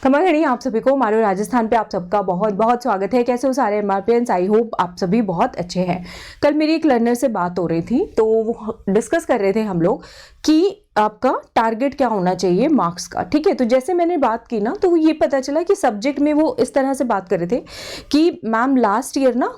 खमागणी आप सभी को हमारे राजस्थान पे आप सबका बहुत बहुत स्वागत है। कैसे हो सारे एमआरपीएंस? आई होप आप सभी बहुत अच्छे हैं। कल मेरी एक लर्नर से बात हो रही थी तो वो डिस्कस कर रहे थे हम लोग कि आपका टारगेट क्या होना चाहिए मार्क्स का। ठीक है, तो जैसे मैंने बात की ना तो ये पता चला कि सब्जेक्ट में वो इस तरह से बात कर रहे थे कि मैम लास्ट ईयर ना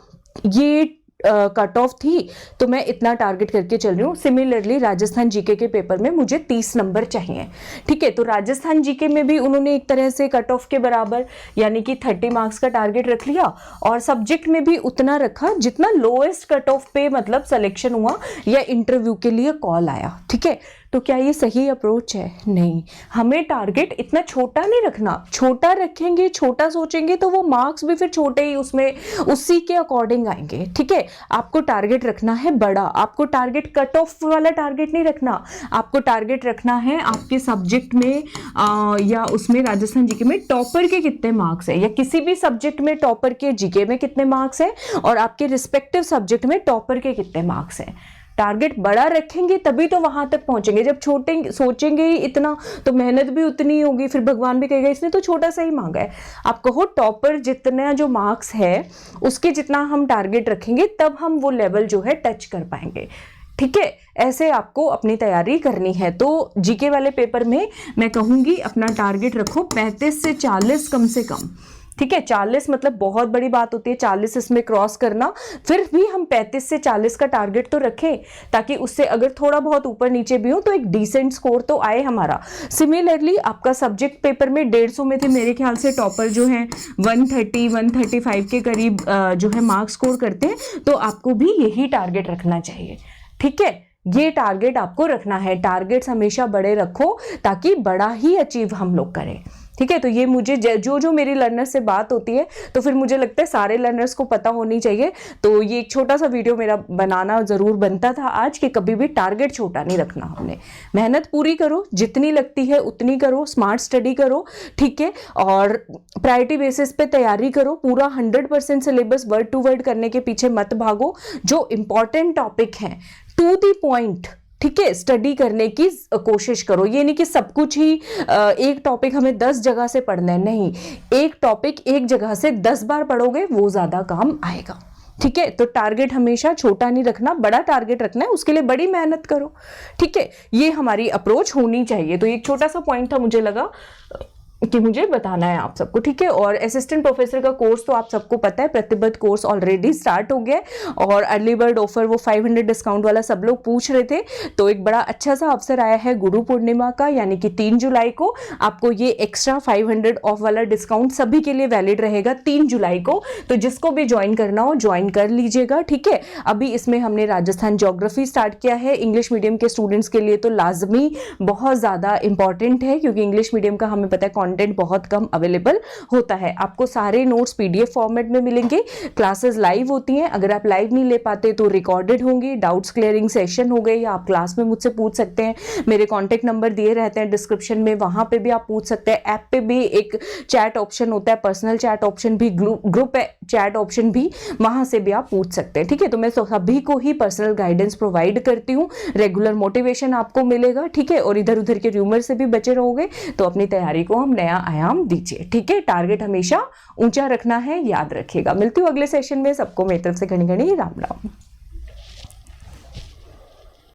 ये कट ऑफ थी तो मैं इतना टारगेट करके चल रही हूँ। सिमिलरली राजस्थान जीके के पेपर में मुझे 30 नंबर चाहिए। ठीक है, तो राजस्थान जीके में भी उन्होंने एक तरह से कट ऑफ के बराबर यानी कि 30 मार्क्स का टारगेट रख लिया और सब्जेक्ट में भी उतना रखा जितना लोएस्ट कट ऑफ पे मतलब सिलेक्शन हुआ या इंटरव्यू के लिए कॉल आया। ठीक है, तो क्या ये सही अप्रोच है? नहीं, हमें टारगेट इतना छोटा नहीं रखना। छोटा रखेंगे, छोटा सोचेंगे तो वो मार्क्स भी फिर छोटे ही उसमें उसी के अकॉर्डिंग आएंगे। ठीक है, आपको टारगेट रखना है बड़ा। आपको टारगेट कट ऑफ वाला टारगेट नहीं रखना। आपको टारगेट रखना है आपके सब्जेक्ट में या उसमें राजस्थान जीके में टॉपर के कितने मार्क्स है या किसी भी सब्जेक्ट में टॉपर के जीके में कितने मार्क्स है और आपके रिस्पेक्टिव सब्जेक्ट में टॉपर के कितने मार्क्स है। टारगेट बड़ा रखेंगे तभी तो वहां तक पहुंचेंगे। जब छोटे सोचेंगे ही इतना तो मेहनत भी उतनी होगी, फिर भगवान भी कहेगा इसने तो छोटा सा ही मांगा है। आप कहो टॉपर जितना जो मार्क्स है उसके जितना हम टारगेट रखेंगे तब हम वो लेवल जो है टच कर पाएंगे। ठीक है, ऐसे आपको अपनी तैयारी करनी है। तो जीके वाले पेपर में मैं कहूंगी अपना टारगेट रखो 35 से 40 कम से कम। ठीक है, 40 मतलब बहुत बड़ी बात होती है, 40 इसमें क्रॉस करना। फिर भी हम 35 से 40 का टारगेट तो रखें ताकि उससे अगर थोड़ा बहुत ऊपर नीचे भी हो तो एक डिसेंट स्कोर तो आए हमारा। सिमिलरली आपका सब्जेक्ट पेपर में 150 में थे मेरे ख्याल से टॉपर जो है 130-135 के करीब जो है मार्क्स स्कोर करते हैं, तो आपको भी यही टारगेट रखना चाहिए। ठीक है, ये टारगेट आपको रखना है। टारगेट्स हमेशा बड़े रखो ताकि बड़ा ही अचीव हम लोग करें। ठीक है, तो ये मुझे जो मेरी लर्नर से बात होती है तो फिर मुझे लगता है सारे लर्नर्स को पता होनी चाहिए। तो ये एक छोटा सा वीडियो मेरा बनाना जरूर बनता था आज कि कभी भी टारगेट छोटा नहीं रखना हमने। मेहनत पूरी करो, जितनी लगती है उतनी करो, स्मार्ट स्टडी करो। ठीक है, और प्रायोरिटी बेसिस पे तैयारी करो। पूरा 100% सिलेबस वर्ड टू वर्ड करने के पीछे मत भागो। जो इंपॉर्टेंट टॉपिक है टू द पॉइंट, ठीक है, स्टडी करने की कोशिश करो। ये नहीं कि सब कुछ ही एक टॉपिक हमें 10 जगह से पढ़ना है, नहीं, एक टॉपिक एक जगह से 10 बार पढ़ोगे वो ज्यादा काम आएगा। ठीक है, तो टारगेट हमेशा छोटा नहीं रखना, बड़ा टारगेट रखना है, उसके लिए बड़ी मेहनत करो। ठीक है, ये हमारी अप्रोच होनी चाहिए। तो एक छोटा सा पॉइंट था, मुझे लगा कि मुझे बताना है आप सबको। ठीक है, और असिस्टेंट प्रोफेसर का कोर्स तो आप सबको पता है, प्रतिबद्ध कोर्स ऑलरेडी स्टार्ट हो गया है और अर्ली बर्ड ऑफर वो 500 डिस्काउंट वाला सब लोग पूछ रहे थे। तो एक बड़ा अच्छा सा अवसर आया है गुरु पूर्णिमा का, यानी कि 3 जुलाई को आपको ये एक्स्ट्रा 500 ऑफ वाला डिस्काउंट सभी के लिए वैलिड रहेगा 3 जुलाई को। तो जिसको भी ज्वाइन करना हो ज्वाइन कर लीजिएगा। ठीक है, अभी इसमें हमने राजस्थान ज्योग्राफी स्टार्ट किया है। इंग्लिश मीडियम के स्टूडेंट्स के लिए तो लाजमी बहुत ज्यादा इंपॉर्टेंट है क्योंकि इंग्लिश मीडियम का हमें पता है कंटेंट बहुत कम अवेलेबल होता है। आपको सारे नोट्स पीडीएफ फॉर्मेट में मिलेंगे। क्लासेस लाइव होती हैं, अगर आप लाइव नहीं ले पाते तो रिकॉर्डेड होंगी। डाउट्स क्लियरिंग सेशन हो गए या आप क्लास में मुझसे पूछ सकते हैं। मेरे कॉन्टेक्ट नंबर दिए रहते हैं डिस्क्रिप्शन में, वहां पे भी आप पूछ सकते हैं। ऐप पे भी एक चैट ऑप्शन होता है, पर्सनल चैट ऑप्शन भी, ग्रुप चैट ऑप्शन भी, वहां से भी आप पूछ सकते हैं। ठीक है, तो मैं सभी को ही पर्सनल गाइडेंस प्रोवाइड करती हूँ, रेगुलर मोटिवेशन आपको मिलेगा। ठीक है, और इधर उधर के र्यूमर से भी बचे रहोगे तो अपनी तैयारी को हम नया आयाम दीजिए। ठीक है, टारगेट हमेशा ऊंचा रखना है, याद रखिएगा। मिलती हूँ अगले सेशन में। सबको मेरी तरफ से घनी घनी राम राम।